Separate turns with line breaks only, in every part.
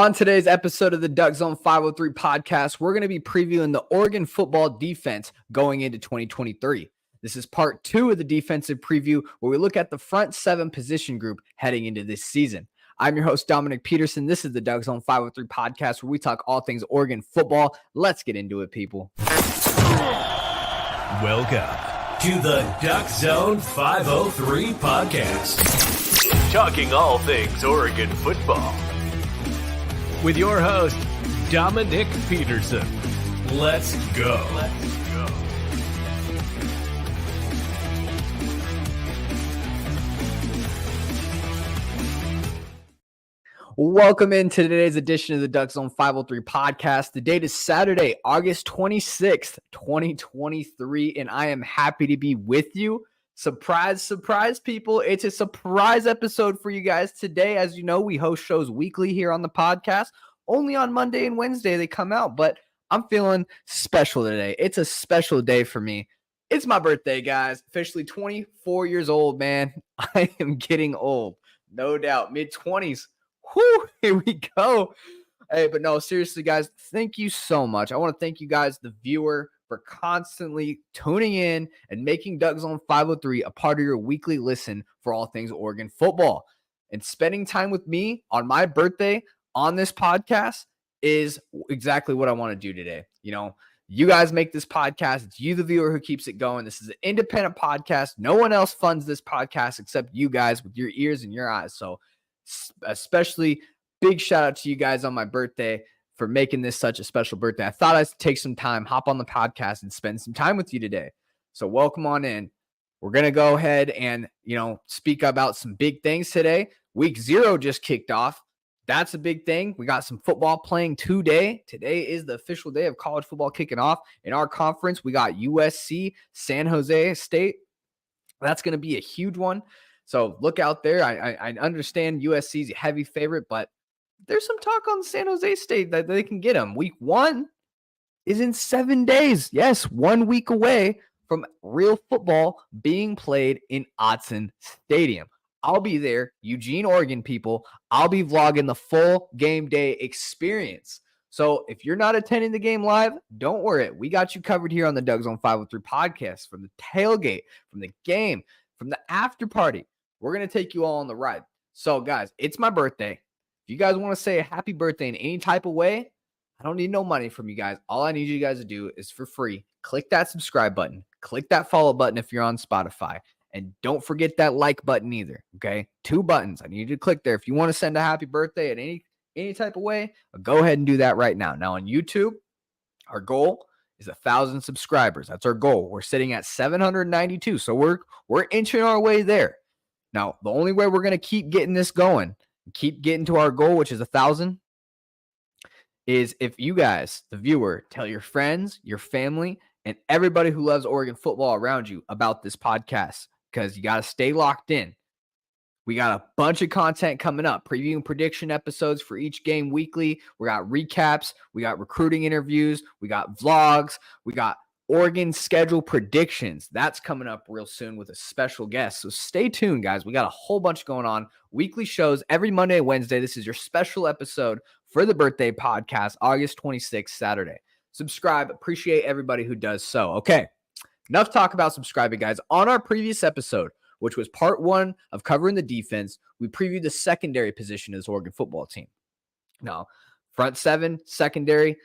On today's episode of the DuckZone503 Podcast, we're going to be previewing the Oregon football defense going into 2023. This is part 2 of the defensive preview, where we look at the front 7 position group heading into this season. I'm your host, Dominiqk Peterson. This is the DuckZone503 Podcast, where we talk all things Oregon football. Let's get into it, people.
Welcome to the DuckZone503 Podcast, talking all things Oregon football, with your host, Dominiqk Peterson. Let's go.
Welcome into today's edition of the DuckZone503 Podcast. The date is Saturday, August 26th, 2023, and I am happy to be with you. Surprise, surprise, people. It's a surprise episode for you guys today. As you know, we host shows weekly here on the podcast. Only on Monday and Wednesday they come out, but I'm feeling special today. It's a special day for me. It's my birthday, guys. Officially 24 years old, man. I am getting old. No doubt. Mid-20s. Whew, here we go. Hey, but no, seriously, guys, thank you so much. I want to thank you guys, the viewer, for constantly tuning in and making DuckZone503 a part of your weekly listen for all things Oregon football. And spending time with me on my birthday on this podcast is exactly what I want to do today. You know, you guys make this podcast. It's you, the viewer, who keeps it going. This is an independent podcast. No one else funds this podcast except you guys with your ears and your eyes. So especially big shout out to you guys on my birthday for making this such a special birthday. I thought I'd take some time, hop on the podcast, and spend some time with you today. So welcome on in. We're going to go ahead and, speak about some big things today. Week 0 just kicked off. That's a big thing. We got some football playing today. Today is the official day of college football kicking off. In our conference, we got USC, San Jose State. That's going to be a huge one. So look out there. I understand USC is a heavy favorite, but there's some talk on San Jose State that they can get them. Week 1 is in 7 days. Yes, 1 week away from real football being played in Autzen Stadium. I'll be there, Eugene, Oregon, people. I'll be vlogging the full game day experience. So if you're not attending the game live, don't worry. We got you covered here on the DuckZone503 Podcast, from the tailgate, from the game, from the after party. We're going to take you all on the ride. So, guys, it's my birthday. If you guys want to say a happy birthday in any type of way, I don't need no money from you guys. All I need you guys to do is, for free, click that subscribe button. Click that follow button if you're on Spotify. And don't forget that like button either, okay? 2 buttons. I need you to click there. If you want to send a happy birthday in any type of way, go ahead and do that right now. Now, on YouTube, our goal is 1,000 subscribers. That's our goal. We're sitting at 792, so we're inching our way there. Now, the only way we're going to keep getting this going, keep getting to our goal, which is 1,000, is if you guys, the viewer, tell your friends, your family, and everybody who loves Oregon football around you about this podcast, because you got to stay locked in. We got a bunch of content coming up, previewing prediction episodes for each game weekly. We got recaps. We got recruiting interviews. We got vlogs. We got Oregon schedule predictions. That's coming up real soon with a special guest. So stay tuned, guys. We got a whole bunch going on. Weekly shows every Monday and Wednesday. This is your special episode for the birthday podcast, August 26th, Saturday. Subscribe. Appreciate everybody who does so. Okay, enough talk about subscribing, guys. On our previous episode, which was part 1 of covering the defense, we previewed the secondary position of this Oregon football team. Now, front 7, secondary,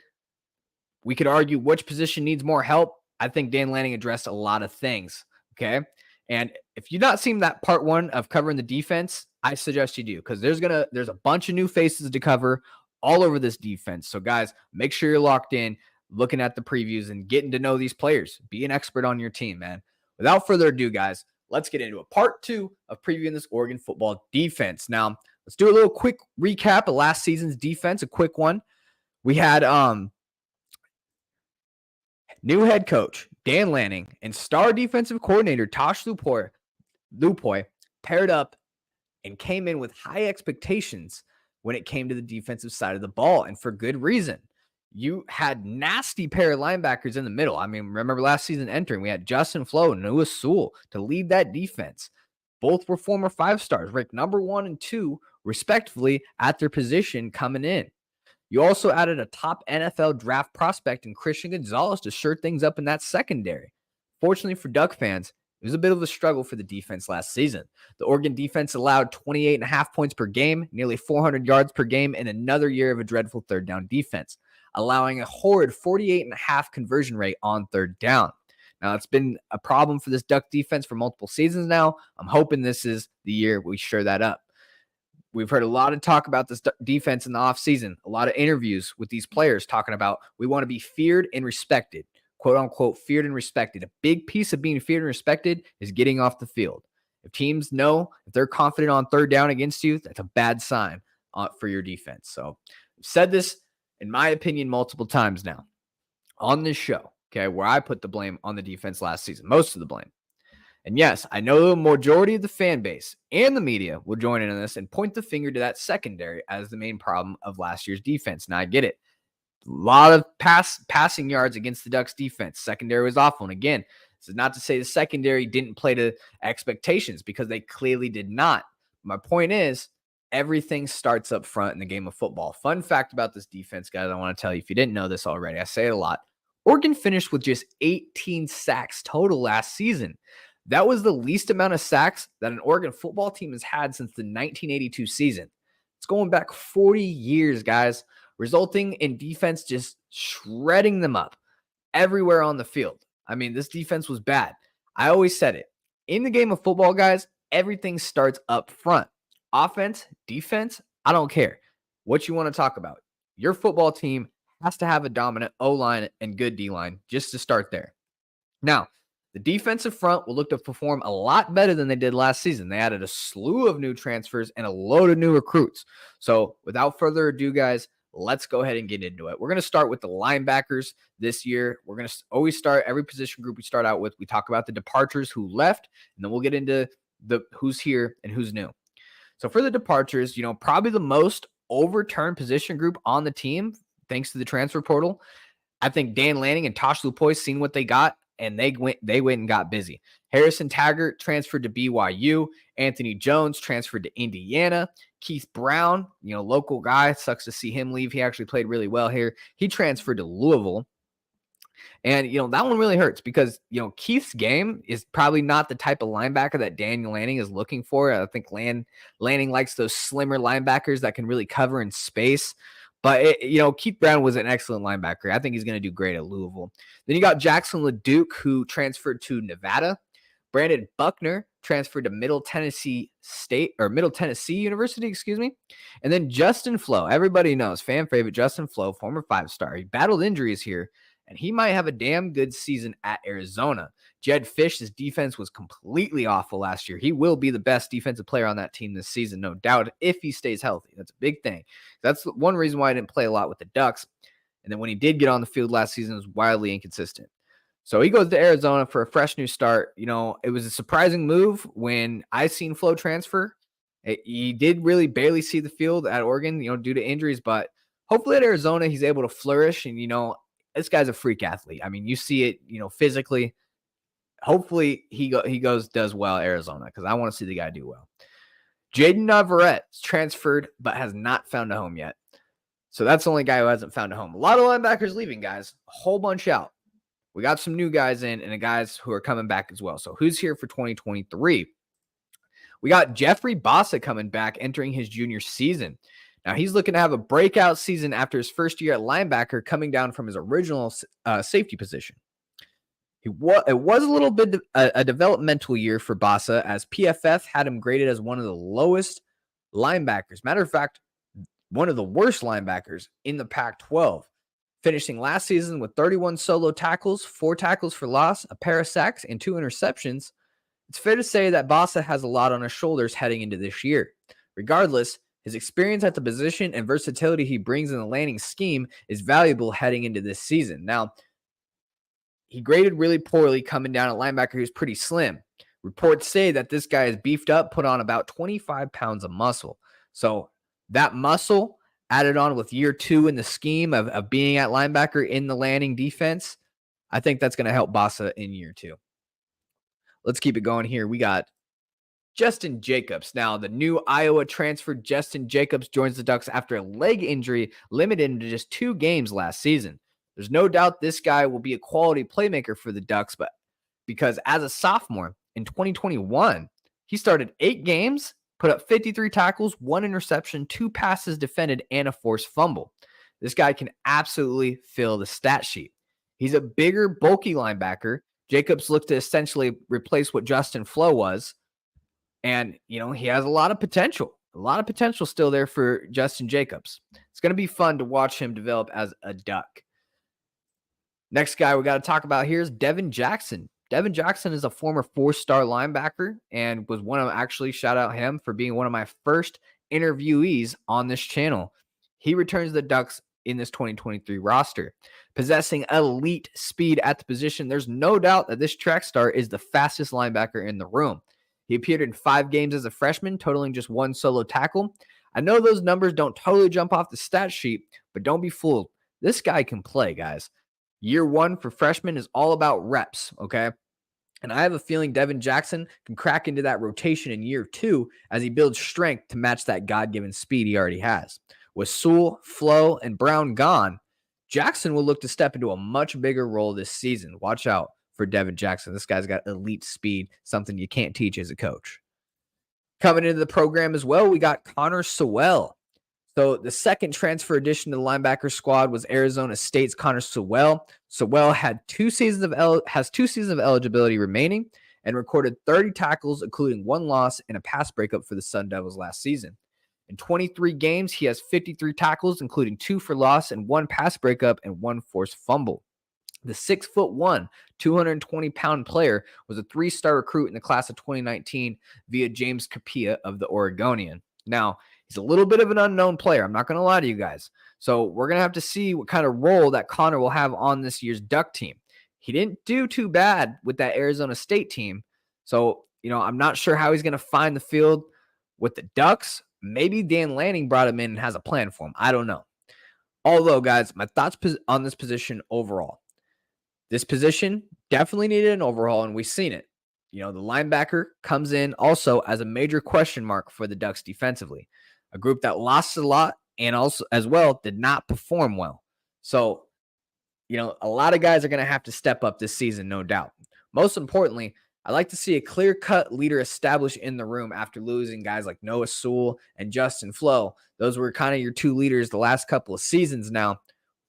we could argue which position needs more help. I think Dan Lanning addressed a lot of things, okay? And if you've not seen that part 1 of covering the defense, I suggest you do, because there's a bunch of new faces to cover all over this defense. So, guys, make sure you're locked in, looking at the previews and getting to know these players. Be an expert on your team, man. Without further ado, guys, let's get into it. Part 2 of previewing this Oregon football defense. Now, let's do a little quick recap of last season's defense, a quick one. We had new head coach Dan Lanning and star defensive coordinator Tosh Lupoy paired up and came in with high expectations when it came to the defensive side of the ball, and for good reason. You had nasty pair of linebackers in the middle. I mean, remember last season entering, we had Justin Flo and Noah Sewell to lead that defense. Both were former 5 stars, ranked number 1 and 2, respectively, at their position coming in. You also added a top NFL draft prospect in Christian Gonzalez to stir things up in that secondary. Fortunately for Duck fans, it was a bit of a struggle for the defense last season. The Oregon defense allowed 28.5 points per game, nearly 400 yards per game, and another year of a dreadful third down defense, allowing a horrid 48.5 conversion rate on third down. Now, it's been a problem for this Duck defense for multiple seasons now. I'm hoping this is the year we shore that up. We've heard a lot of talk about this defense in the offseason, a lot of interviews with these players talking about we want to be feared and respected, quote unquote, feared and respected. A big piece of being feared and respected is getting off the field. If teams know, if they're confident on third down against you, that's a bad sign for your defense. So I've said this, in my opinion, multiple times now on this show, okay, where I put the blame on the defense last season, most of the blame. And yes, I know the majority of the fan base and the media will join in on this and point the finger to that secondary as the main problem of last year's defense. Now, I get it. A lot of passing yards against the Ducks defense. Secondary was awful. And again, this is not to say the secondary didn't play to expectations, because they clearly did not. My point is, everything starts up front in the game of football. Fun fact about this defense, guys, I want to tell you, if you didn't know this already, I say it a lot. Oregon finished with just 18 sacks total last season. That was the least amount of sacks that an Oregon football team has had since the 1982 season. It's going back 40 years, guys, resulting in defense just shredding them up everywhere on the field. I mean, this defense was bad. I always said it. In the game of football, guys, everything starts up front. Offense, defense, I don't care what you want to talk about. Your football team has to have a dominant O-line and good D-line just to start there. Now, the defensive front will look to perform a lot better than they did last season. They added a slew of new transfers and a load of new recruits. So without further ado, guys, let's go ahead and get into it. We're going to start with the linebackers this year. We're going to always start every position group we start out with. We talk about the departures, who left, and then we'll get into the who's here and who's new. So for the departures, probably the most overturned position group on the team, thanks to the transfer portal, I think Dan Lanning and Tosh Lupoy seen what they got, and they went and got busy. Harrison Taggart transferred to BYU. Anthony Jones transferred to Indiana. Keith Brown, local guy, sucks to see him leave. He actually played really well here. He transferred to Louisville. And, that one really hurts because, Keith's game is probably not the type of linebacker that Daniel Lanning is looking for. I think Lanning likes those slimmer linebackers that can really cover in space. But, Keith Brown was an excellent linebacker. I think he's going to do great at Louisville. Then you got Jackson LeDuc, who transferred to Nevada. Brandon Buckner transferred to Middle Tennessee University, And then Justin Flo. Everybody knows, fan favorite Justin Flo, former 5-star. He battled injuries here, and he might have a damn good season at Arizona. Jed Fish's defense was completely awful last year. He will be the best defensive player on that team this season, no doubt, if he stays healthy. That's a big thing. That's one reason why I didn't play a lot with the Ducks. And then when he did get on the field last season, it was wildly inconsistent. So he goes to Arizona for a fresh new start. It was a surprising move when I seen Flo transfer. He did really barely see the field at Oregon, due to injuries. But hopefully at Arizona, he's able to flourish. And, this guy's a freak athlete. I mean, you see it, physically. Hopefully he does well at Arizona, because I want to see the guy do well. Jaden Navarrete transferred but has not found a home yet. So that's the only guy who hasn't found a home. A lot of linebackers leaving, guys. A whole bunch out. We got some new guys in and the guys who are coming back as well. So who's here for 2023? We got Jeffrey Bossa coming back, entering his junior season. Now, he's looking to have a breakout season after his first year at linebacker, coming down from his original safety position. It was a little bit a developmental year for Bossa, as PFF had him graded as one of the lowest linebackers. Matter of fact, one of the worst linebackers in the Pac-12, finishing last season with 31 solo tackles, 4 tackles for loss, a pair of sacks, and 2 interceptions. It's fair to say that Bossa has a lot on his shoulders heading into this year. Regardless, his experience at the position and versatility he brings in the Lanning scheme is valuable heading into this season. Now, he graded really poorly coming down at linebacker. He was pretty slim. Reports say that this guy is beefed up, put on about 25 pounds of muscle. So that muscle added on with year 2 in the scheme of being at linebacker in the Lanning defense, I think that's going to help Bossa in year 2. Let's keep it going here. We got Justin Jacobs. Now, the new Iowa transfer Justin Jacobs joins the Ducks after a leg injury limited into just 2 games last season. There's no doubt this guy will be a quality playmaker for the Ducks, but because as a sophomore in 2021, he started 8 games, put up 53 tackles, 1 interception, 2 passes defended, and a forced fumble. This guy can absolutely fill the stat sheet. He's a bigger, bulky linebacker. Jacobs looked to essentially replace what Justin Flo was. And, he has a lot of potential still there for Justin Jacobs. It's going to be fun to watch him develop as a Duck. Next guy we got to talk about here is Devin Jackson. Devin Jackson is a former 4-star linebacker and was shout out him for being one of my first interviewees on this channel. He returns the Ducks in this 2023 roster. Possessing elite speed at the position, there's no doubt that this track star is the fastest linebacker in the room. He appeared in 5 games as a freshman, totaling just 1 solo tackle. I know those numbers don't totally jump off the stat sheet, but don't be fooled. This guy can play, guys. Year 1 for freshmen is all about reps, okay? And I have a feeling Devin Jackson can crack into that rotation in year 2 as he builds strength to match that God-given speed he already has. With Sewell, Flo, and Brown gone, Jackson will look to step into a much bigger role this season. Watch out for Devin Jackson. This guy's got elite speed, something you can't teach as a coach. Coming into the program as well, we got Connor Sewell. So the second transfer addition to the linebacker squad was Arizona State's Connor Sewell. Sewell has 2 seasons of eligibility remaining and recorded 30 tackles, including 1 loss and a pass breakup for the Sun Devils last season. In 23 games, he has 53 tackles, including 2 for loss and 1 pass breakup and 1 forced fumble. The 6'1", 220-pound player was a 3-star recruit in the class of 2019 via James Capilla of the Oregonian. Now, he's a little bit of an unknown player. I'm not going to lie to you guys. So we're going to have to see what kind of role that Connor will have on this year's Duck team. He didn't do too bad with that Arizona State team. So, I'm not sure how he's going to find the field with the Ducks. Maybe Dan Lanning brought him in and has a plan for him. I don't know. Although, guys, my thoughts on this position overall. This position definitely needed an overhaul, and we've seen it. The linebacker comes in also as a major question mark for the Ducks defensively. A group that lost a lot and also as well did not perform well. So, a lot of guys are going to have to step up this season, no doubt. Most importantly, I like to see a clear-cut leader established in the room after losing guys like Noah Sewell and Justin Flo. Those were kind of your 2 leaders the last couple of seasons now.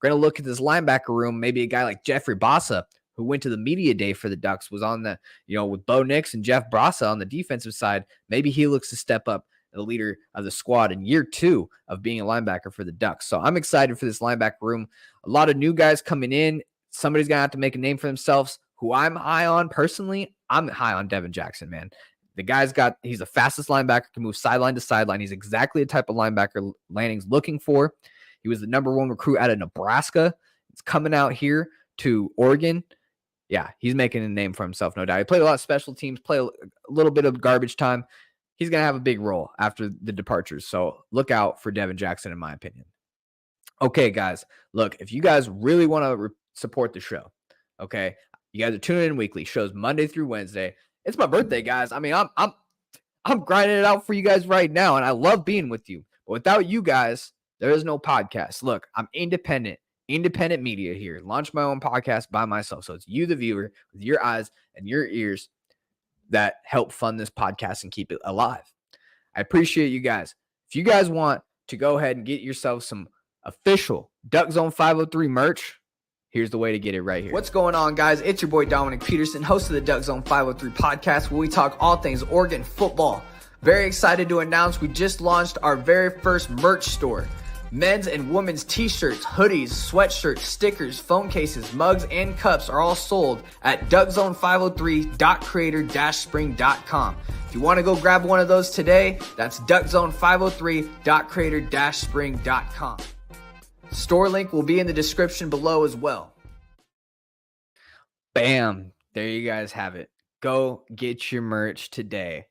We're going to look at this linebacker room. Maybe a guy like Jeffrey Bossa, who went to the media day for the Ducks, was on the, with Bo Nix and Jeff Bossa on the defensive side. Maybe he looks to step up the leader of the squad in year 2 of being a linebacker for the Ducks. So I'm excited for this linebacker room. A lot of new guys coming in. Somebody's going to have to make a name for themselves. Who I'm high on personally, I'm high on Devin Jackson, man. The guy's he's the fastest linebacker, can move sideline to sideline. He's exactly the type of linebacker Lanning's looking for. He was the number 1 recruit out of Nebraska. It's coming out here to Oregon. Yeah, he's making a name for himself, no doubt. He played a lot of special teams, played a little bit of garbage time. He's going to have a big role after the departures. So look out for Devin Jackson, in my opinion. Okay, guys, look, if you guys really want to support the show, okay, you guys are tuning in weekly, shows Monday through Wednesday. It's my birthday, guys. I mean, I'm grinding it out for you guys right now, and I love being with you. But without you guys, there is no podcast. Look, I'm independent media here. Launch my own podcast by myself. So it's you, the viewer, with your eyes and your ears that help fund this podcast and keep it alive. I appreciate you guys. If you guys want to go ahead and get yourself some official DuckZone503 merch, here's the way to get it right here. What's going on, guys? It's your boy Dominiqk Peterson, host of the DuckZone503 Podcast, where we talk all things Oregon football. Very excited to announce we just launched our very first merch store. Men's and women's t-shirts, hoodies, sweatshirts, stickers, phone cases, mugs, and cups are all sold at DuckZone503.creator-spring.com. If you want to go grab one of those today, that's DuckZone503.creator-spring.com. Store link will be in the description below as well. Bam. There you guys have it. Go get your merch today.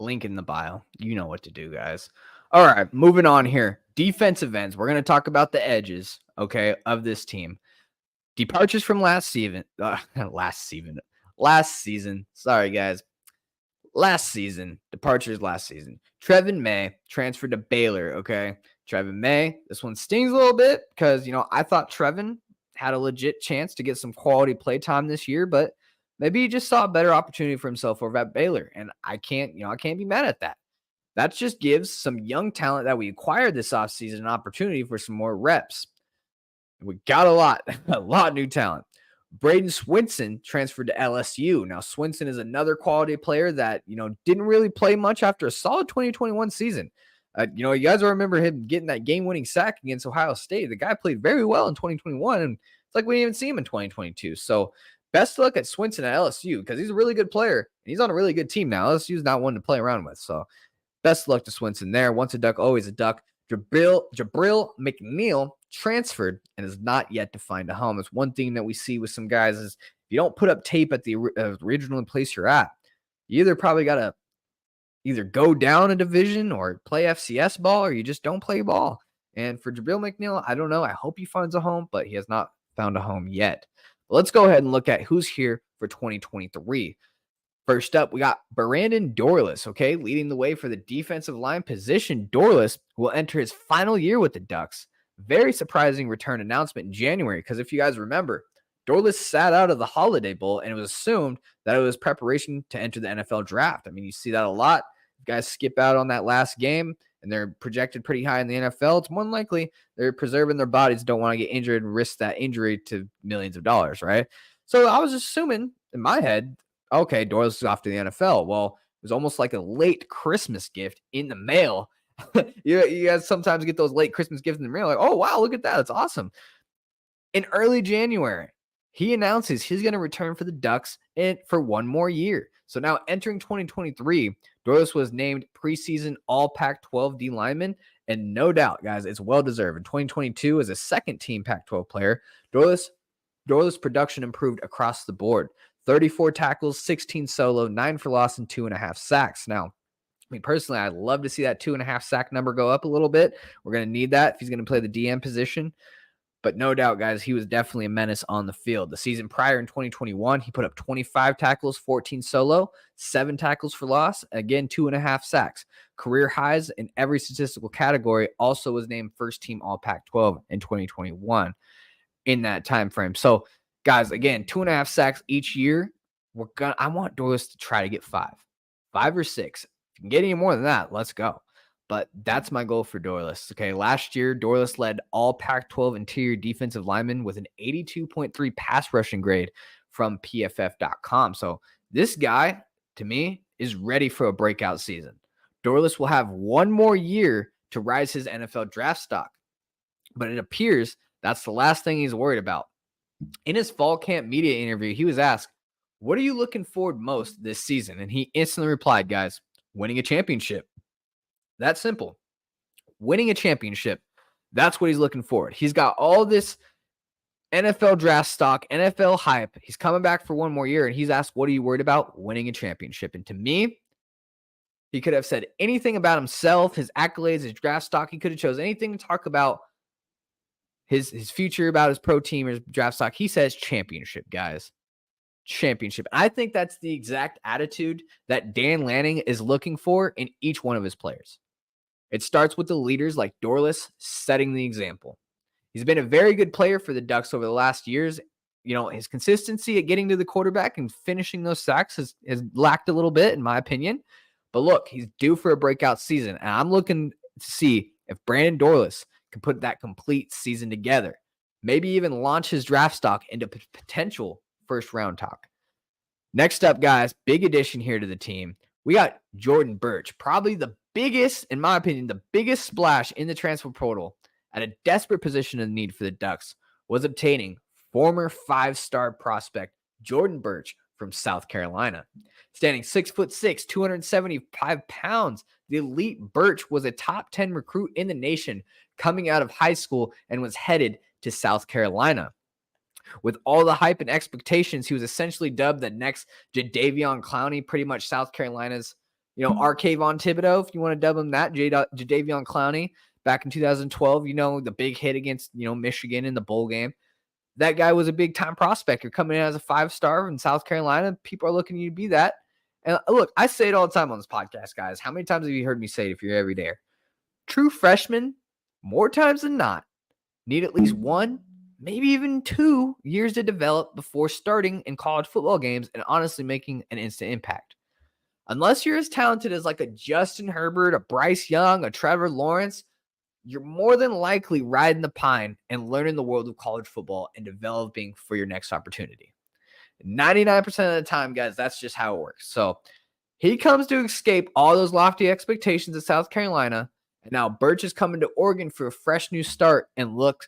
Link in the bio. You know what to do, guys. All right, moving on here. Defensive ends. We're going to talk about the edges, okay, of this team. Departures from last season. Sorry, guys. Departures last season. Trevin May transferred to Baylor, okay? Trevin May, this one stings a little bit because, I thought Trevin had a legit chance to get some quality play time this year, but maybe he just saw a better opportunity for himself over at Baylor, and I can't be mad at that. That just gives some young talent that we acquired this offseason an opportunity for some more reps. We got a lot of new talent. Braden Swinson transferred to LSU. Now, Swinson is another quality player that, didn't really play much after a solid 2021 season. You guys will remember him getting that game-winning sack against Ohio State. The guy played very well in 2021, and it's like we didn't even see him in 2022. So, best look at Swinson at LSU because he's a really good player, and he's on a really good team now. LSU's not one to play around with. So, best luck to Swinson there. Once a Duck, always a Duck. Jabril McNeil transferred and is not yet to find a home. It's one thing that we see with some guys is if you don't put up tape at the original place you're at, you either probably got to either go down a division or play FCS ball, or you just don't play ball. And for Jabril McNeil, I don't know. I hope he finds a home, but he has not found a home yet. But let's go ahead and look at who's here for 2023. First up, we got Brandon Dorlus, okay, leading the way for the defensive line position. Dorlus will enter his final year with the Ducks. Very surprising return announcement in January, because if you guys remember, Dorlus sat out of the Holiday Bowl, and it was assumed that it was preparation to enter the NFL draft. I mean, you see that a lot. Guys skip out on that last game, and they're projected pretty high in the NFL. It's more than likely they're preserving their bodies, don't want to get injured and risk that injury to millions of dollars, right? So I was assuming in my head, okay, Dorlus is off to the NFL. Well, it was almost like a late Christmas gift in the mail. You guys sometimes get those late Christmas gifts in the mail, like, oh, wow, look at that. That's awesome. In early January, he announces he's going to return for the Ducks for one more year. So now entering 2023, Dorlus was named preseason All Pac-12 D lineman, and no doubt, guys, it's well-deserved. In 2022, as a second-team Pac-12 player, Dorlus production improved across the board. 34 tackles, 16 solo, 9 for loss, and 2.5 sacks. Now, I mean, personally, I'd love to see that 2.5 sack number go up a little bit. We're going to need that if he's going to play the DM position. But no doubt, guys, he was definitely a menace on the field. The season prior in 2021, he put up 25 tackles, 14 solo, 7 tackles for loss, again, 2.5 sacks. Career highs in every statistical category. Also was named first-team All Pac-12 in 2021 in that time frame. So, guys, again, 2.5 sacks each year. I want Dorlus to try to get 5 or 6. If you can get any more than that, let's go. But that's my goal for Dorlus. Okay, last year, Dorlus led all Pac-12 interior defensive linemen with an 82.3 pass rushing grade from PFF.com. So this guy, to me, is ready for a breakout season. Dorlus will have one more year to rise his NFL draft stock. But it appears that's the last thing he's worried about. In his fall camp media interview, he was asked, what are you looking forward most this season? And he instantly replied, guys, winning a championship. That's simple. Winning a championship. That's what he's looking for. He's got all this NFL draft stock, NFL hype. He's coming back for one more year, and he's asked, what are you worried about? Winning a championship. And to me, he could have said anything about himself, his accolades, his draft stock. He could have chose anything to talk about his future, about his pro team or his draft stock. He says championship, guys. Championship. I think that's the exact attitude that Dan Lanning is looking for in each one of his players. It starts with the leaders like Dorlus setting the example. He's been a very good player for the Ducks over the last years. You know, his consistency at getting to the quarterback and finishing those sacks has lacked a little bit, in my opinion. But look, he's due for a breakout season. And I'm looking to see if Brandon Dorlus can put that complete season together. Maybe even launch his draft stock into potential first-round talk. Next up, guys, big addition here to the team. We got Jordan Burch, probably the biggest, in my opinion, the biggest splash in the transfer portal at a desperate position of need for the Ducks was obtaining former 5-star prospect Jordan Burch from South Carolina. Standing 6'6", 275 pounds, the elite Burch was a top 10 recruit in the nation coming out of high school and was headed to South Carolina. With all the hype and expectations, he was essentially dubbed the next Jadeveon Clowney, pretty much South Carolina's, Arcavon Thibodeau, if you want to dub him that, Jadeveon Clowney, back in 2012, the big hit against, Michigan in the bowl game. That guy was a big-time prospect. You're coming in as a 5-star in South Carolina. People are looking at you to be that. And look, I say it all the time on this podcast, guys. How many times have you heard me say it if you're every day? True freshmen, more times than not, need at least 1, maybe even 2 years to develop before starting in college football games and honestly making an instant impact. Unless you're as talented as like a Justin Herbert, a Bryce Young, a Trevor Lawrence, you're more than likely riding the pine and learning the world of college football and developing for your next opportunity. 99% of the time, guys, that's just how it works. So he comes to escape all those lofty expectations of South Carolina. And now Birch is coming to Oregon for a fresh new start and it looks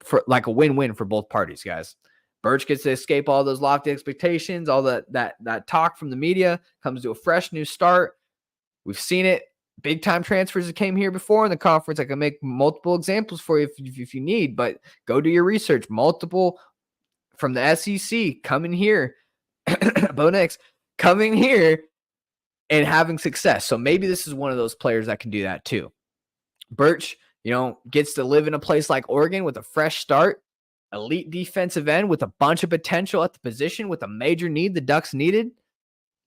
for like a win-win for both parties, guys. Birch gets to escape all those lofty expectations, all that talk from the media, comes to a fresh new start. We've seen it. Big time transfers that came here before in the conference. I can make multiple examples for you if you need, but go do your research. Multiple from the SEC coming here, Bo Nix coming here and having success. So maybe this is one of those players that can do that too. Birch, gets to live in a place like Oregon with a fresh start, elite defensive end with a bunch of potential at the position with a major need the Ducks needed,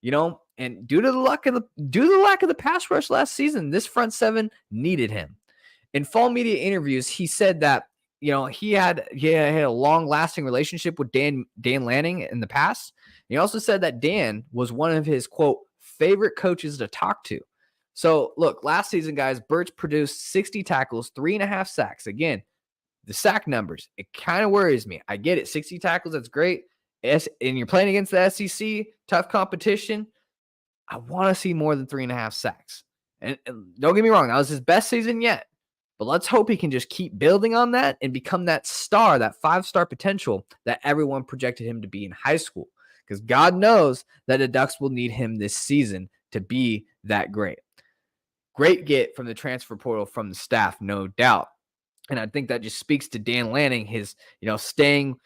and due to the lack of the pass rush last season, this front seven needed him. In fall media interviews, he said that, he had a long-lasting relationship with Dan Lanning in the past. He also said that Dan was one of his, quote, favorite coaches to talk to. So, look, last season, guys, Birch produced 60 tackles, 3.5 sacks. Again, the sack numbers, it kind of worries me. I get it. 60 tackles, that's great. And you're playing against the SEC, tough competition. I want to see more than 3.5 sacks. And don't get me wrong, that was his best season yet. But let's hope he can just keep building on that and become that star, that 5-star potential that everyone projected him to be in high school. Because God knows that the Ducks will need him this season to be that great. Great get from the transfer portal from the staff, no doubt. And I think that just speaks to Dan Lanning, his, staying,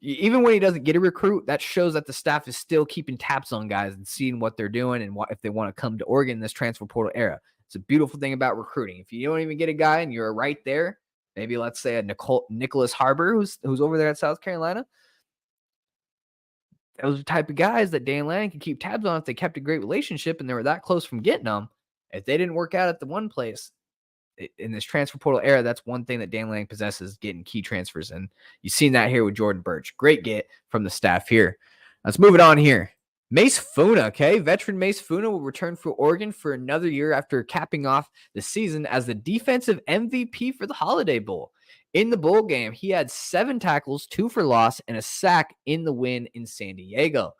even when he doesn't get a recruit, that shows that the staff is still keeping tabs on guys and seeing what they're doing and if they want to come to Oregon in this transfer portal era. It's a beautiful thing about recruiting. If you don't even get a guy and you're right there, maybe let's say a Nicholas Harbor who's over there at South Carolina. Those are the type of guys that Dan Lanning can keep tabs on if they kept a great relationship and they were that close from getting them. If they didn't work out at the one place in this transfer portal era, that's one thing that Dan Lanning possesses, getting key transfers. And you've seen that here with Jordan Birch. Great get from the staff here. Let's move it on here. Mace Funa, okay? Veteran Mace Funa will return for Oregon for another year after capping off the season as the defensive MVP for the Holiday Bowl. In the bowl game, he had 7 tackles, 2 for loss, and a sack in the win in San Diego.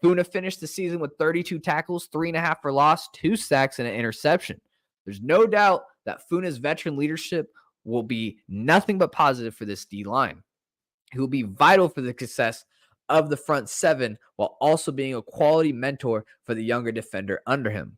Funa finished the season with 32 tackles, 3.5 for loss, 2 sacks, and an interception. There's no doubt that Funa's veteran leadership will be nothing but positive for this D-line. He will be vital for the success of the front seven while also being a quality mentor for the younger defender under him.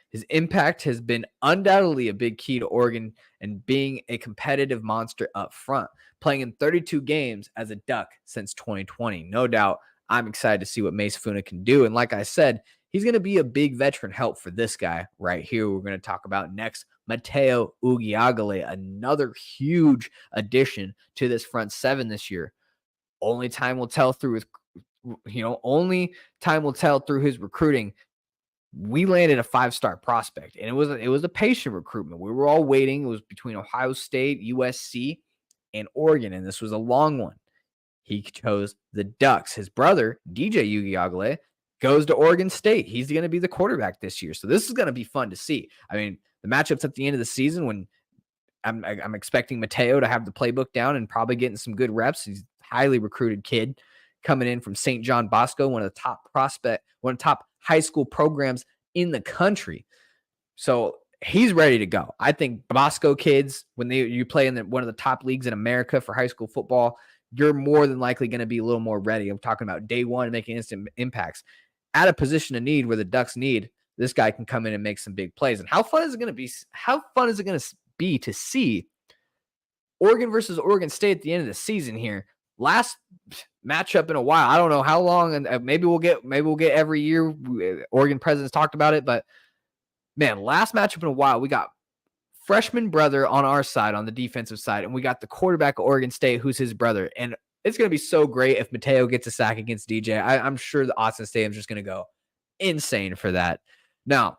His impact has been undoubtedly a big key to Oregon and being a competitive monster up front, playing in 32 games as a Duck since 2020. No doubt, I'm excited to see what Mace Funa can do. And like I said, he's going to be a big veteran help for this guy right here. We're going to talk about next, Mateo Ugiagale, another huge addition to this front seven this year. Only time will tell through his recruiting. We landed a 5-star prospect, and it was a patient recruitment. We were all waiting. It was between Ohio State, USC, and Oregon, and this was a long one. He chose the Ducks. His brother, DJ Ugiagale, goes to Oregon State. He's going to be the quarterback this year, so this is going to be fun to see. I mean, the matchups at the end of the season when I'm expecting Mateo to have the playbook down and probably getting some good reps. He's a highly recruited kid coming in from St. John Bosco, one of the top high school programs in the country. So he's ready to go. I think Bosco kids, when you play in one of the top leagues in America for high school football, you're more than likely going to be a little more ready. I'm talking about day one making instant impacts. At a position of need where the Ducks need, this guy can come in and make some big plays. And how fun is it going to be to see Oregon versus Oregon State at the end of the season here? Last matchup in a while. I don't know how long, and maybe we'll get every year. Oregon presidents talked about it, but man, last matchup in a while. We got freshman brother on our side, on the defensive side, and we got the quarterback of Oregon State, who's his brother. And it's going to be so great if Mateo gets a sack against DJ. I'm sure the Austin Stadium's just going to go insane for that. Now,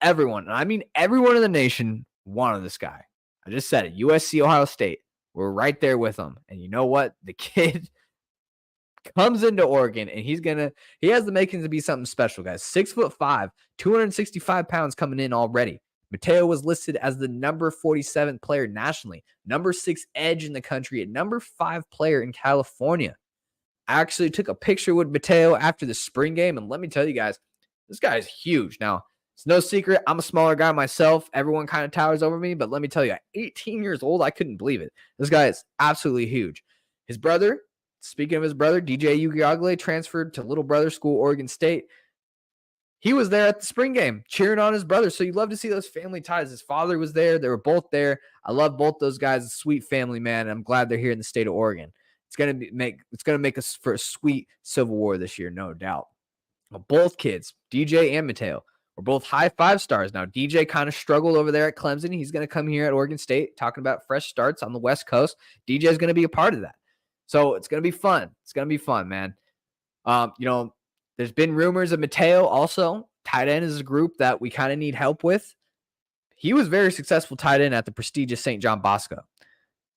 everyone, and I mean everyone in the nation, wanted this guy. I just said it. USC, Ohio State. We're right there with him. And you know what? The kid comes into Oregon, and he has the makings to be something special, guys. 6'5", 265 pounds coming in already. Mateo was listed as the number 47 player nationally, number 6 edge in the country, and number 5 player in California. I actually took a picture with Mateo after the spring game, and let me tell you guys, this guy is huge. Now, it's no secret, I'm a smaller guy myself. Everyone kind of towers over me, but let me tell you, at 18 years old, I couldn't believe it. This guy is absolutely huge. His brother, speaking of his brother, DJ Ugiagle, transferred to Little Brother School, Oregon State. He was there at the spring game cheering on his brother. So you love to see those family ties. His father was there. They were both there. I love both those guys. A sweet family, man. I'm glad they're here in the state of Oregon. It's gonna make us for a sweet Civil War this year, no doubt. But both kids, DJ and Mateo, were both high 5 stars. Now, DJ kind of struggled over there at Clemson. He's going to come here at Oregon State, talking about fresh starts on the West Coast. DJ is going to be a part of that. So it's going to be fun. It's going to be fun, man. There's been rumors of Mateo also. Tight end is a group that we kind of need help with. He was very successful tight end at the prestigious St. John Bosco.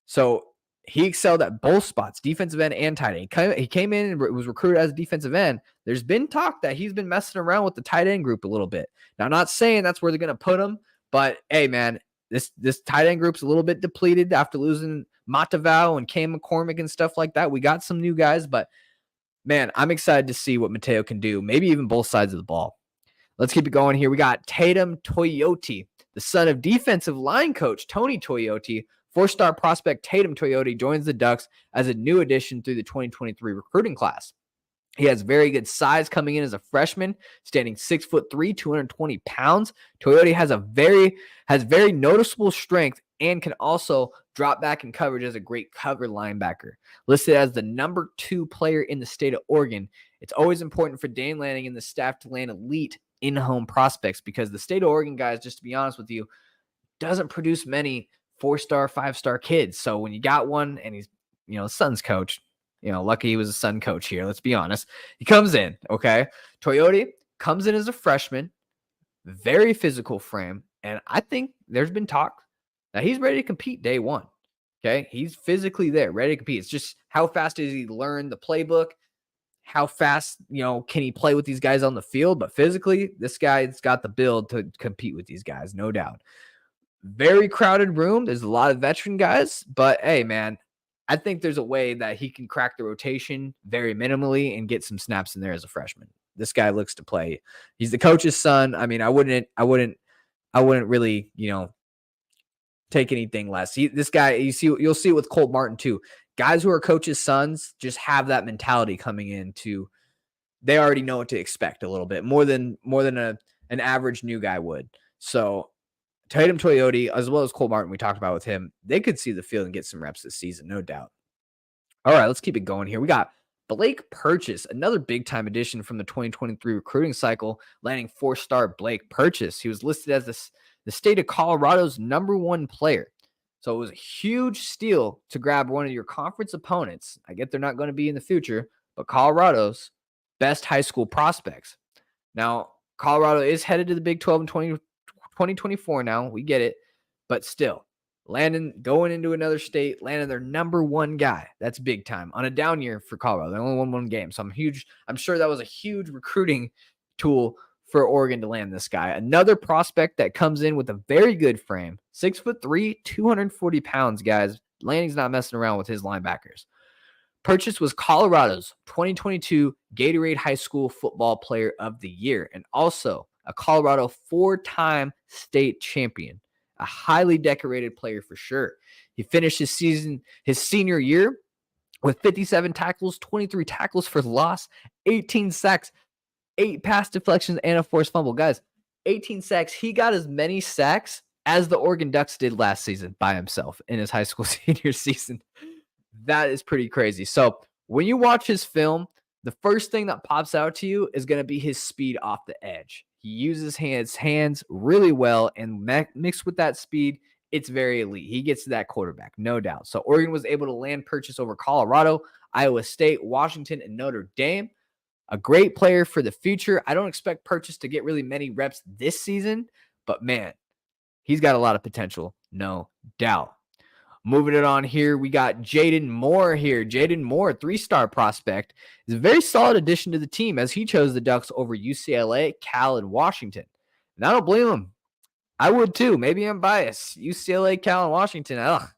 So he excelled at both spots, defensive end and tight end. He came in and was recruited as a defensive end. There's been talk that he's been messing around with the tight end group a little bit. Now, I'm not saying that's where they're going to put him, but hey, man, this tight end group's a little bit depleted after losing Matavao and Cam McCormick and stuff like that. We got some new guys, but man, I'm excited to see what Mateo can do, maybe even both sides of the ball. Let's keep it going here. We got Tatum Toyota, the son of defensive line coach Tony Toyota. 4-star prospect Tatum Toyota joins the Ducks as a new addition through the 2023 recruiting class. He has very good size coming in as a freshman, standing 6'3", 220 pounds. Toyota has very noticeable strength and can also drop back in coverage as a great cover linebacker. Listed as the number 2 player in the state of Oregon, it's always important for Dan Lanning and the staff to land elite in-home prospects because the state of Oregon, guys, just to be honest with you, doesn't produce many 4-star, 5-star kids. So when you got one and he's, son's coach, lucky he was a son coach here. Let's be honest. He comes in, okay? Toyota comes in as a freshman, very physical frame. And I think there's been talk that he's ready to compete day one. Okay. He's physically there, ready to compete. It's just how fast does he learn the playbook? How fast, can he play with these guys on the field? But physically, this guy's got the build to compete with these guys, no doubt. Very crowded room. There's a lot of veteran guys, but hey, man, I think there's a way that he can crack the rotation very minimally and get some snaps in there as a freshman. This guy looks to play. He's the coach's son. I mean, I wouldn't really, take anything less. This guy, you'll see it with Colt Martin too. Guys who are coaches' sons just have that mentality coming into. They already know what to expect a little bit more than an average new guy would. So Tatum Toyota, as well as Colt Martin, we talked about with him, they could see the field and get some reps this season, no doubt. All right, let's keep it going here. We got Blake Purchase, another big-time addition from the 2023 recruiting cycle, landing 4-star Blake Purchase. He was listed as the state of Colorado's number 1 player. So it was a huge steal to grab one of your conference opponents. I get they're not going to be in the future, but Colorado's best high school prospects. Now, Colorado is headed to the Big 12 in 2024 now. We get it. But still, going into another state, landing their number 1 guy. That's big time. On a down year for Colorado. They only won 1 game. So I'm sure that was a huge recruiting tool for Oregon to land this guy. Another prospect that comes in with a very good frame. 6'3", 240 pounds, guys. Lanning's not messing around with his linebackers. Purchase was Colorado's 2022 Gatorade High School Football Player of the Year and also a Colorado 4-time state champion, a highly decorated player for sure. He finished his senior year with 57 tackles, 23 tackles for loss, 18 sacks, 8 pass deflections, and a forced fumble. Guys, 18 sacks. He got as many sacks as the Oregon Ducks did last season by himself in his high school senior season. That is pretty crazy. So when you watch his film, the first thing that pops out to you is going to be his speed off the edge. He uses his hands really well, and mixed with that speed, it's very elite. He gets to that quarterback, no doubt. So Oregon was able to land Purchase over Colorado, Iowa State, Washington, and Notre Dame. A great player for the future. I don't expect Purchase to get really many reps this season, but man, he's got a lot of potential, no doubt. Moving it on here, we got Jaden Moore here. Jaden Moore, 3-star prospect, is a very solid addition to the team as he chose the Ducks over UCLA, Cal, and Washington. And I don't blame him. I would too. Maybe I'm biased. UCLA, Cal, and Washington. Ugh.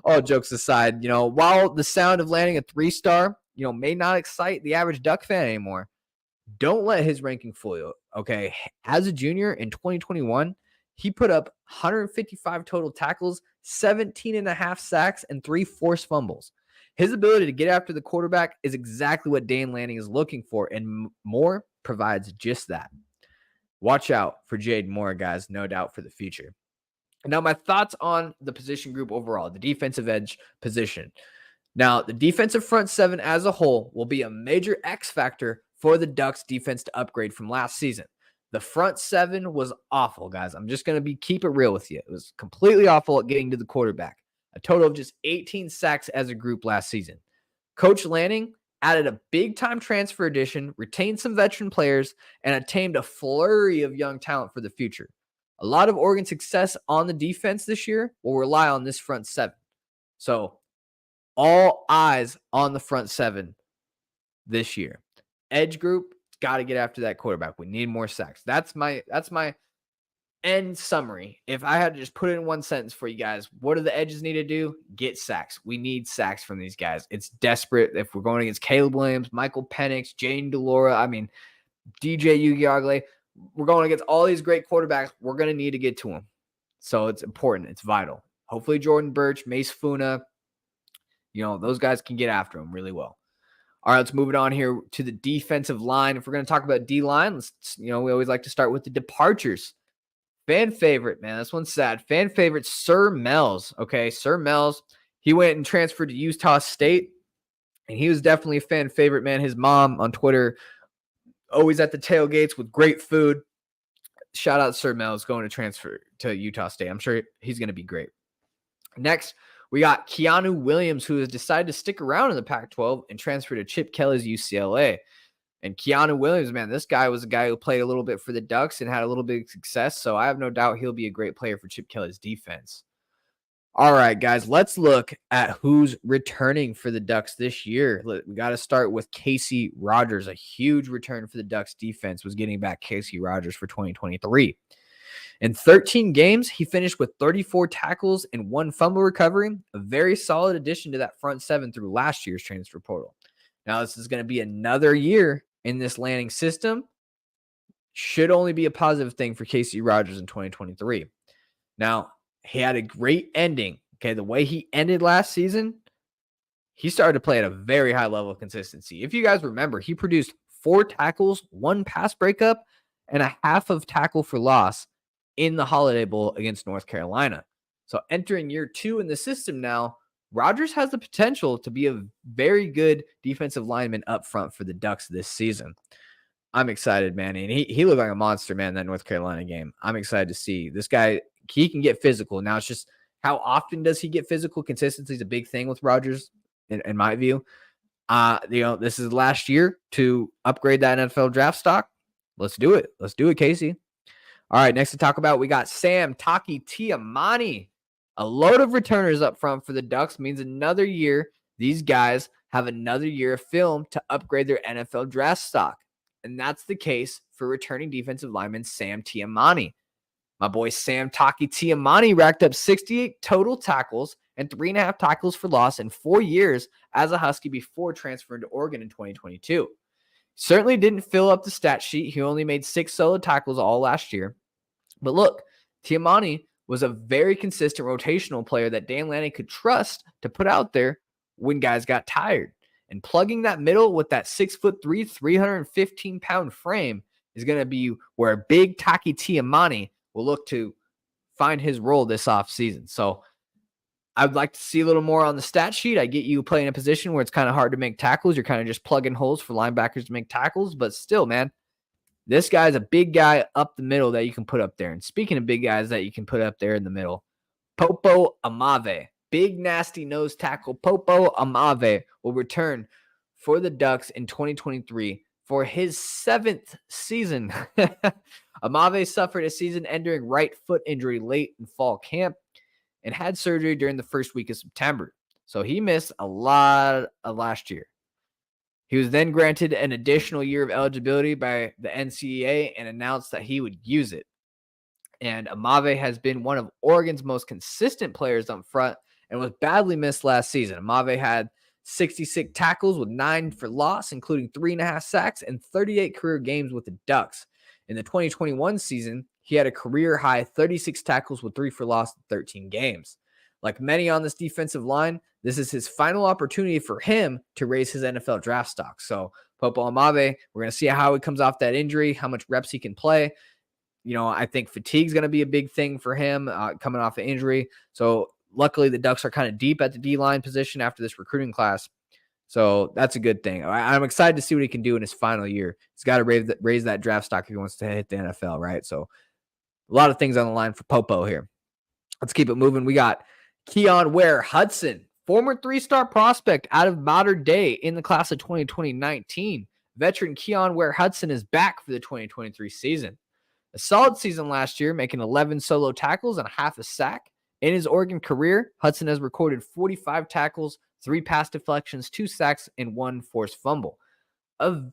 All jokes aside, while the sound of landing a 3-star, may not excite the average Duck fan anymore, don't let his ranking fool you. Okay. As a junior in 2021, he put up 155 total tackles, 17 and a half sacks, and 3 forced fumbles. His ability to get after the quarterback is exactly what Dan Lanning is looking for, and Moore provides just that. Watch out for Jaden Moore, guys, no doubt for the future. Now, my thoughts on the position group overall, the defensive edge position. Now, the defensive front seven as a whole will be a major X factor for the Ducks defense to upgrade from last season. The front seven was awful, guys. I'm just going to keep it real with you. It was completely awful at getting to the quarterback. A total of just 18 sacks as a group last season. Coach Lanning added a big-time transfer addition, retained some veteran players, and attained a flurry of young talent for the future. A lot of Oregon's success on the defense this year will rely on this front seven. So, all eyes on the front seven this year. Edge group, got to get after that quarterback. We need more sacks. That's my end summary. If I had to just put it in one sentence for you guys, what do the edges need to do? Get sacks. We need sacks from these guys. It's desperate. If we're going against Caleb Williams, Michael Penix, Jane DeLora, DJ Uiagalelei, we're going against all these great quarterbacks. We're going to need to get to them. So it's important. It's vital. Hopefully Jordan Birch, Mace Funa, those guys can get after them really well. All right, let's move it on here to the defensive line. If we're going to talk about D-line, we always like to start with the departures. Fan favorite, man, this one's sad. Fan favorite, Sir Mells. Okay, Sir Mells, he went and transferred to Utah State, and he was definitely a fan favorite, man. His mom on Twitter, always at the tailgates with great food. Shout out Sir Mells going to transfer to Utah State. I'm sure he's going to be great. Next, we got Keanu Williams, who has decided to stick around in the Pac-12 and transfer to Chip Kelly's UCLA. And Keanu Williams, man, this guy was a guy who played a little bit for the Ducks and had a little bit of success. So I have no doubt he'll be a great player for Chip Kelly's defense. All right, guys, let's look at who's returning for the Ducks this year. We got to start with Casey Rogers. A huge return for the Ducks defense was getting back Casey Rogers for 2023. In 13 games, he finished with 34 tackles and 1 fumble recovery, a very solid addition to that front seven through last year's transfer portal. Now, this is going to be another year in this Lanning system. Should only be a positive thing for Casey Rogers in 2023. Now, he had a great ending. Okay, the way he ended last season, he started to play at a very high level of consistency. If you guys remember, he produced 4 tackles, 1 pass breakup, and a half of tackle for loss in the Holiday Bowl against North Carolina. So entering year 2 in the system now, Rogers has the potential to be a very good defensive lineman up front for the Ducks this season. I'm excited, man. And he looked like a monster, man, in that North Carolina game. I'm excited to see this guy. He can get physical. Now it's just how often does he get physical? Consistency is a big thing with Rogers, in my view. This is last year to upgrade that NFL draft stock. Let's do it. Let's do it, Casey. All right, next to talk about, we got Sam Taki Tiamani. A load of returners up front for the Ducks means another year. These guys have another year of film to upgrade their NFL draft stock. And that's the case for returning defensive lineman Sam Tiamani. My boy Sam Taki Tiamani racked up 68 total tackles and 3.5 tackles for loss in 4 years as a Husky before transferring to Oregon in 2022. Certainly didn't fill up the stat sheet. He only made 6 solo tackles all last year. But look, Tiamani was a very consistent rotational player that Dan Lanning could trust to put out there when guys got tired. And plugging that middle with that 6'3", 315-pound frame is going to be where big Taki Tiamani will look to find his role this offseason. So I'd like to see a little more on the stat sheet. I get you playing a position where it's kind of hard to make tackles. You're kind of just plugging holes for linebackers to make tackles. But still, man, this guy's a big guy up the middle that you can put up there. And speaking of big guys that you can put up there in the middle, Popo Amave, big nasty nose tackle Popo Amave will return for the Ducks in 2023 for his 7th season. Amave suffered a season-ending right foot injury late in fall camp and had surgery during the first week of September. So he missed a lot of last year. He was then granted an additional year of eligibility by the NCAA and announced that he would use it. And Amave has been one of Oregon's most consistent players up front and was badly missed last season. Amave had 66 tackles with 9 for loss, including 3.5 sacks and 38 career games with the Ducks. In the 2021 season, he had a career-high 36 tackles with 3 for loss in 13 games. Like many on this defensive line, this is his final opportunity for him to raise his NFL draft stock. So, Popo Amave, we're going to see how he comes off that injury, how much reps he can play. I think fatigue is going to be a big thing for him coming off an injury. So, luckily, the Ducks are kind of deep at the D-line position after this recruiting class. So, that's a good thing. I'm excited to see what he can do in his final year. He's got to raise that draft stock if he wants to hit the NFL, right? So, a lot of things on the line for Popo here. Let's keep it moving. We got Keon Ware Hudson, former 3-star prospect out of Mater Dei in the class of 2019. Veteran Keon Ware Hudson is back for the 2023 season. A solid season last year, making 11 solo tackles and half a sack. In his Oregon career, Hudson has recorded 45 tackles, 3 pass deflections, 2 sacks, and 1 forced fumble. A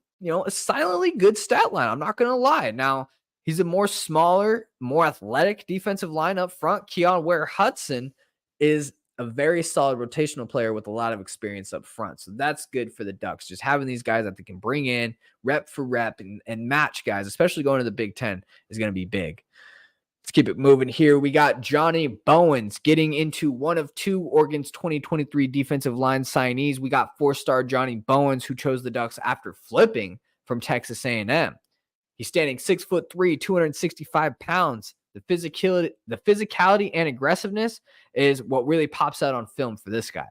silently good stat line. I'm not going to lie. Now, he's a more smaller, more athletic defensive line up front. Keon Ware Hudson is a very solid rotational player with a lot of experience up front. So that's good for the Ducks. Just having these guys that they can bring in rep for rep and match guys, especially going to the Big Ten, is going to be big. Let's keep it moving here. We got Johnny Bowens getting into one of 2 Oregon's 2023 defensive line signees. We got 4-star Johnny Bowens, who chose the Ducks after flipping from Texas A&M. He's standing 6'3", 265 pounds. The physicality and aggressiveness is what really pops out on film for this guy.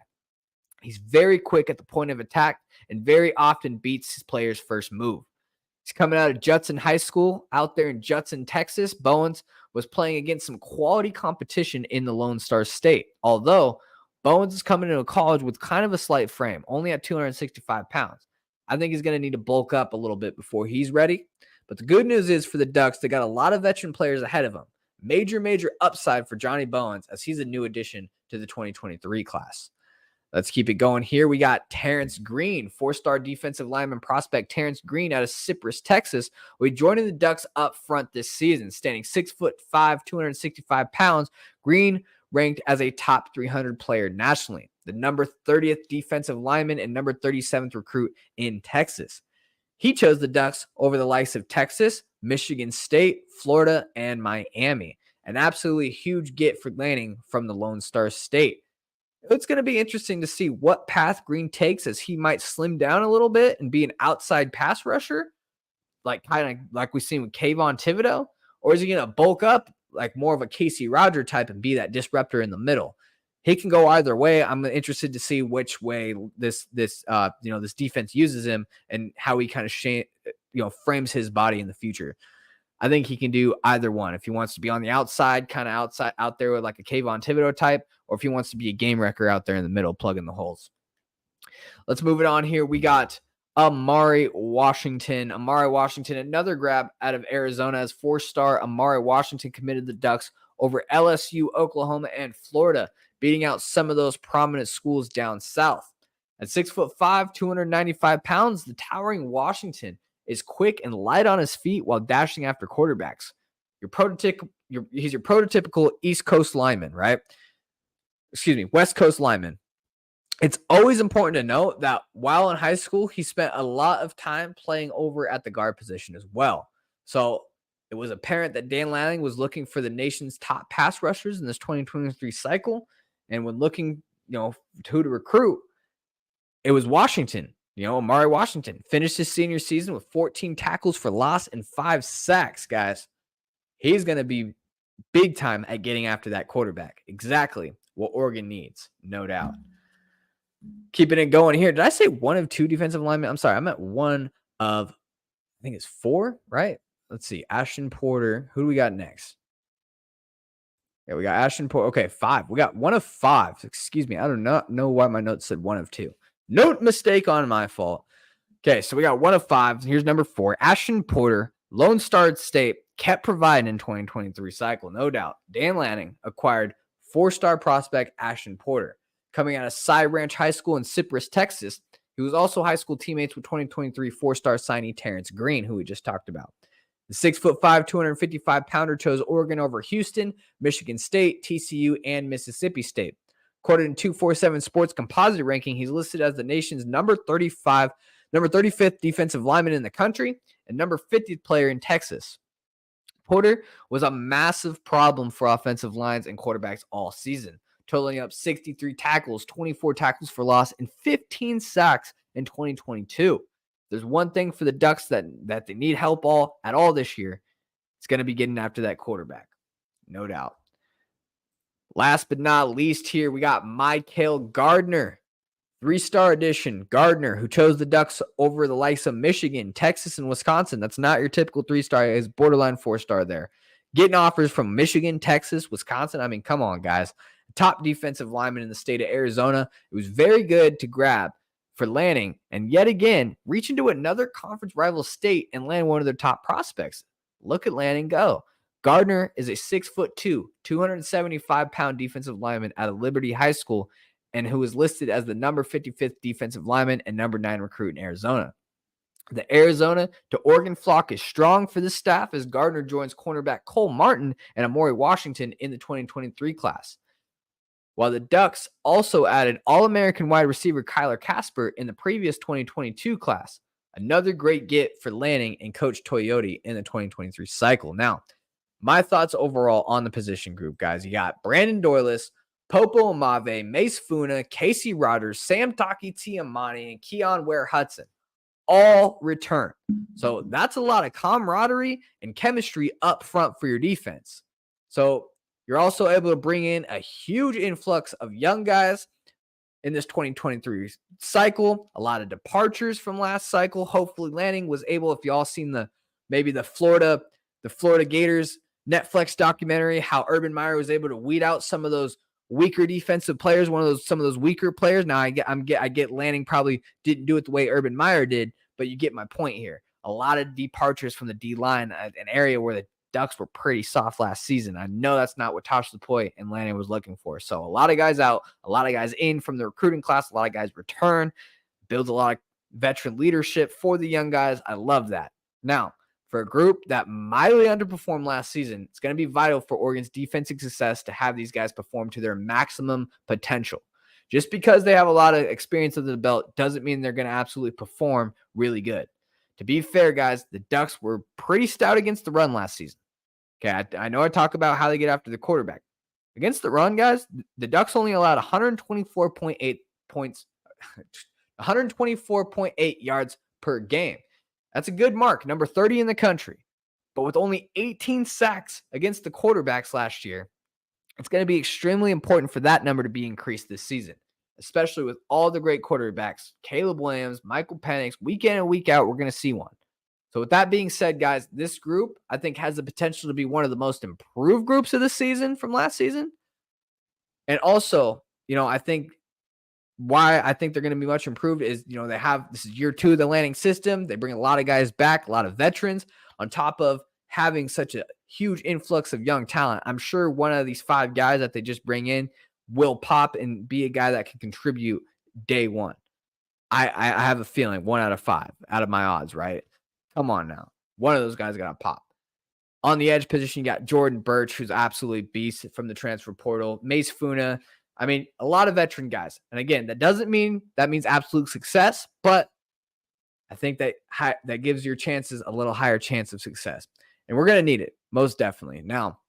He's very quick at the point of attack and very often beats his player's first move. He's coming out of Judson High School out there in Judson, Texas. Bowens was playing against some quality competition in the Lone Star State. Although Bowens is coming into college with kind of a slight frame, only at 265 pounds. I think he's going to need to bulk up a little bit before he's ready. But the good news is for the Ducks, they got a lot of veteran players ahead of them. Major upside for Johnny Bowens as he's a new addition to the 2023 class. Let's keep it going here. We got Terrence Green, 4-star defensive lineman prospect Terrence Green out of Cypress, Texas. We joining the Ducks up front this season, standing 6'5", 265 pounds. Green ranked as a top 300 player nationally, the number 30th defensive lineman and number 37th recruit in Texas. He chose the Ducks over the likes of Texas, Michigan State, Florida, and Miami. An absolutely huge get for Lanning from the Lone Star State. It's going to be interesting to see what path Green takes, as he might slim down a little bit and be an outside pass rusher, like we've seen with Kayvon Thibodeau, or is he going to bulk up like more of a Casey Roger type and be that disruptor in the middle? He can go either way. I'm interested to see which way this defense uses him and how he kind of frames his body in the future. I think he can do either one. If he wants to be on the outside, kind of outside out there with like a Kayvon Thibodeau type, or if he wants to be a game wrecker out there in the middle, plugging the holes. Let's move it on here. We got Amari Washington. Amari Washington, another grab out of Arizona, as 4-star Amari Washington committed the Ducks over LSU, Oklahoma, and Florida, beating out some of those prominent schools down south. At 6'5", 295 pounds, the towering Washington is quick and light on his feet while dashing after quarterbacks. He's your prototypical East Coast lineman, right? West Coast lineman. It's always important to note that while in high school, he spent a lot of time playing over at the guard position as well. So it was apparent that Dan Lanning was looking for the nation's top pass rushers in this 2023 cycle. And when looking, who to recruit, it was Washington. Amari Washington finished his senior season with 14 tackles for loss and 5 sacks, guys. He's going to be big time at getting after that quarterback. Exactly what Oregon needs, no doubt. Keeping it going here. Did I say one of 2 defensive linemen? I'm sorry. I meant one of, I think it's 4, right? Let's see. Ashton Porter. Who do we got next? Yeah, we got Ashton Porter. Okay, 5. We got one of 5. Excuse me. I do not know why my notes said one of 2. Note mistake on my fault. Okay, so we got 1 of 5. Here's number 4. Ashton Porter, Lone Star at State, kept providing in 2023 cycle, no doubt. Dan Lanning acquired 4-star prospect Ashton Porter. Coming out of Cy Ranch High School in Cypress, Texas, he was also high school teammates with 2023 4-star signee Terrence Green, who we just talked about. The 6'5", 255-pounder chose Oregon over Houston, Michigan State, TCU, and Mississippi State. According to 247 Sports Composite Ranking, he's listed as the nation's number 35, number 35th defensive lineman in the country, and number 50th player in Texas. Porter was a massive problem for offensive lines and quarterbacks all season, totaling up 63 tackles, 24 tackles for loss, and 15 sacks in 2022. There's one thing for the Ducks that they need help at all this year. It's going to be getting after that quarterback, no doubt. Last but not least here, we got Michael Gardner, 3-star edition. Gardner, who chose the Ducks over the likes of Michigan, Texas, and Wisconsin. That's not your typical 3-star. He's borderline 4-star there. Getting offers from Michigan, Texas, Wisconsin. I mean, come on, guys. Top defensive lineman in the state of Arizona. It was very good to grab for Lanning, and yet again, reach into another conference rival state and land one of their top prospects. Look at Lanning go. Gardner is a 6'2", 275-pound defensive lineman out of Liberty High School, and who is listed as the number 55th defensive lineman and number 9 recruit in Arizona. The Arizona to Oregon flock is strong for this staff as Gardner joins cornerback Cole Martin and Amari Washington in the 2023 class. While the Ducks also added All-American wide receiver Kyler Casper in the previous 2022 class. Another great get for Lanning and Coach Toyota in the 2023 cycle. Now, my thoughts overall on the position group, guys. You got Brandon Doylis, Popo Amave, Mace Funa, Casey Rogers, Sam Taki Tiamani, and Keon Ware-Hudson. All return. So that's a lot of camaraderie and chemistry up front for your defense. So you're also able to bring in a huge influx of young guys in this 2023 cycle. A lot of departures from last cycle. Hopefully Lanning was able, if y'all seen the Florida Gators Netflix documentary, how Urban Meyer was able to weed out some of those weaker defensive players, some of those weaker players. Now I get Lanning probably didn't do it the way Urban Meyer did, but you get my point here. A lot of departures from the D-line, an area where the Ducks were pretty soft last season. I know that's not what Tosh Lapointe and Lanning was looking for. So a lot of guys out, a lot of guys in from the recruiting class, a lot of guys return, builds a lot of veteran leadership for the young guys. I love that. Now, for a group that mightily underperformed last season, it's going to be vital for Oregon's defensive success to have these guys perform to their maximum potential. Just because they have a lot of experience under the belt doesn't mean they're going to absolutely perform really good. To be fair, guys, the Ducks were pretty stout against the run last season. Okay, I know I talk about how they get after the quarterback. Against the run, guys, the Ducks only allowed 124.8 points, 124.8 yards per game. That's a good mark, number 30 in the country. But with only 18 sacks against the quarterbacks last year, it's going to be extremely important for that number to be increased this season, especially with all the great quarterbacks, Caleb Williams, Michael Penix, week in and week out, we're going to see one. So with that being said, guys, this group, I think, has the potential to be one of the most improved groups of the season from last season. And also, I think why I think they're going to be much improved is, this is year 2 of the Lanning system. They bring a lot of guys back, a lot of veterans, on top of having such a huge influx of young talent. I'm sure one of these 5 guys that they just bring in will pop and be a guy that can contribute day one. I have a feeling 1 out of 5 out of my odds, right? Come on now. One of those guys got to pop. On the edge position, you got Jordan Birch, who's absolutely beast from the transfer portal. Mace Funa. I mean, a lot of veteran guys. And again, that doesn't mean that means absolute success, but I think that gives your chances a little higher chance of success. And we're going to need it, most definitely. Now,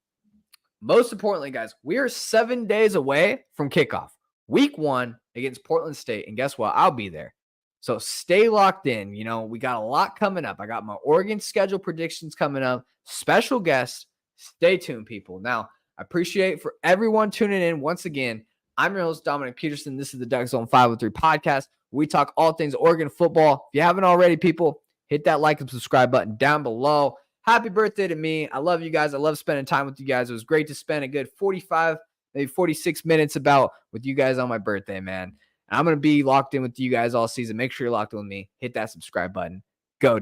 most importantly, guys, we are 7 days away from kickoff. Week 1 against Portland State. And guess what? I'll be there. So stay locked in. We got a lot coming up. I got my Oregon schedule predictions coming up. Special guests. Stay tuned, people. Now, I appreciate for everyone tuning in. Once again, I'm your host, Dominiqk Peterson. This is the DuckZone503 Podcast. We talk all things Oregon football. If you haven't already, people, hit that like and subscribe button down below. Happy birthday to me. I love you guys. I love spending time with you guys. It was great to spend a good 45, maybe 46 minutes with you guys on my birthday, man. I'm going to be locked in with you guys all season. Make sure you're locked in with me. Hit that subscribe button. Go